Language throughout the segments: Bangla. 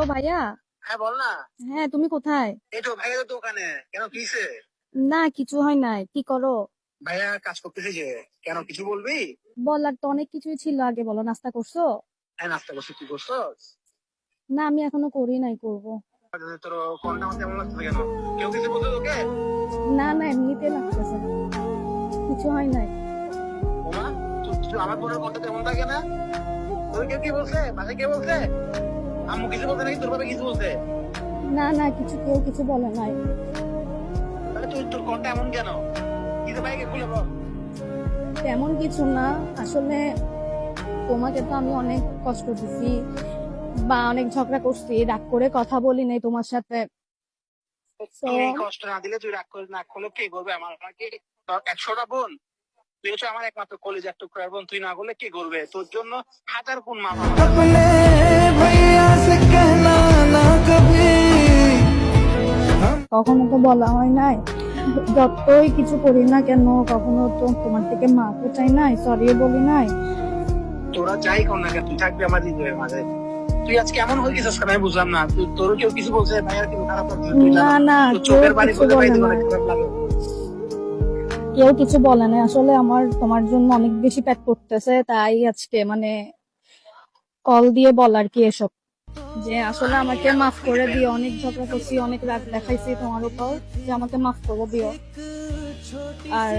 তো ভাইয়া। হ্যাঁ বল না। হ্যাঁ, তুমি কোথায়? এই তো ভাইয়া তো দোকানে। কেন কিসে? না, কিছু হয় নাই। কি করো? ভাইয়া কাজ করতেছে যে। কেন কিছু বলবি? বলার তো অনেক কিছুই ছিল, আগে বলো। নাস্তা করছো? হ্যাঁ নাস্তা করছি, তুই করছস? না, আমি এখনো করি নাই, করবো। তোর ফোনটা আমার তেমন লাগতেছে কেন? কেউ কিছু বলছে তোকে? না না, এমনিতে লাগতেছে। কিছু হয় নাই। ওমা, আমার ফোনের ফোনটা তেমন থাকে না। তোর কেউ কি বলছে? বাসায় কে বলছে? আম্মু কিছু বলছে নাকি তোর বাবা কিছু বলছে? না না, কেউ কিছু বলে নাই। তাহলে তোর ফোনটা এমন কেন? কিছু ভাইকে খুলে বল। তেমন কিছু না। আসলে তোমাকে তো আমি অনেক কষ্ট দিছি, বা অনেক ঝগড়া করছি, রাগ করে কথা বলি নাই তোমার সাথে। তো তুই এই কষ্ট না দিলে, তুই রাগ করে না করলে কে করবে? আমাকে তোর 100টা বোন, তুই হচ্ছে আমার একমাত্র কলেজার টুকরার বোন। তুই না করলে কে করবে? তোর জন্য হাজার গুণ মাপ अपने भैया से कहना ना कभी। কখনো তো বলা হয় নাই, যতই কিছু করি না কেন কখনো তো তোমার থেকে মাফও চাই নাই, সরিও বলি নাই। তোরা যাই কর না কেন, তুই থাকবি আমার হৃদয়ের মাঝে। তুই আজকে এমন হয়ে গেছিস কেন আমি বুঝলাম না। তোরও কেউ কিছু বলছে? ভাইয়ার কিন্তু খারাপ লাগছে, তুই না জানো। না, তোর কেউ চোখের বাড়ি কিছু বলে ভাই বলে তোর না। অনেক খারাপ লাগে। কেউ কিছু বলে না, আসলে আমার তোমার জন্য অনেক বেশি প্যাক করতেছে, তাই আজকে মানে কল দিয়ে বলার কি এসব, যে আসলে আমাকে মাফ করে দিও। অনেক ঝগড়া করছি, অনেক রাগ দেখাইছি তোমার উপর, যে আমাকে মাফ করে দিও। আর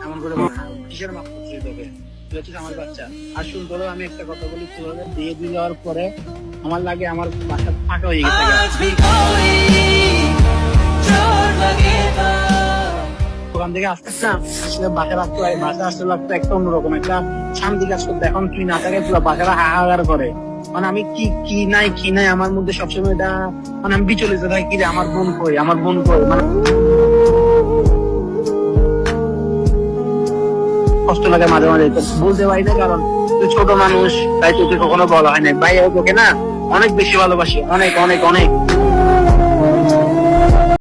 এমন করে বল না। কিসের মাপ করছিস তোকে? তুই হচ্ছিস আমার বাচ্চা। আর শুন, তোরও আমি একটা কথা বলি, তোর বিয়ে দিয়ে যাওয়ার পরে আমার লাগে আমার বাসা ফাঁকা হয়ে গেছে। आज भी कोई चोट लगेगा। ওখান থেকে আসতে না আসলে বাসা লাগতো, বাসা আসতে লাগতো একটা অন্যরকম একটা শান্তি কাজ করতো। এখন তুই না থাকে পুরো বাসাটা হাহাকার করে। মানে আমি কি নাই আমার মধ্যে সবসময় এটা, মানে আমি বিচলিত থাকি কি রে, আমার বোন কই, আমার বোন কই। মানে কষ্ট লাগে মাঝে মাঝে, তো বলতে পারি না কারণ তুই ছোট মানুষ, তাই তোকে কখনো বলা হয় না। ভাই তোকে না অনেক বেশি ভালোবাসি, অনেক অনেক অনেক।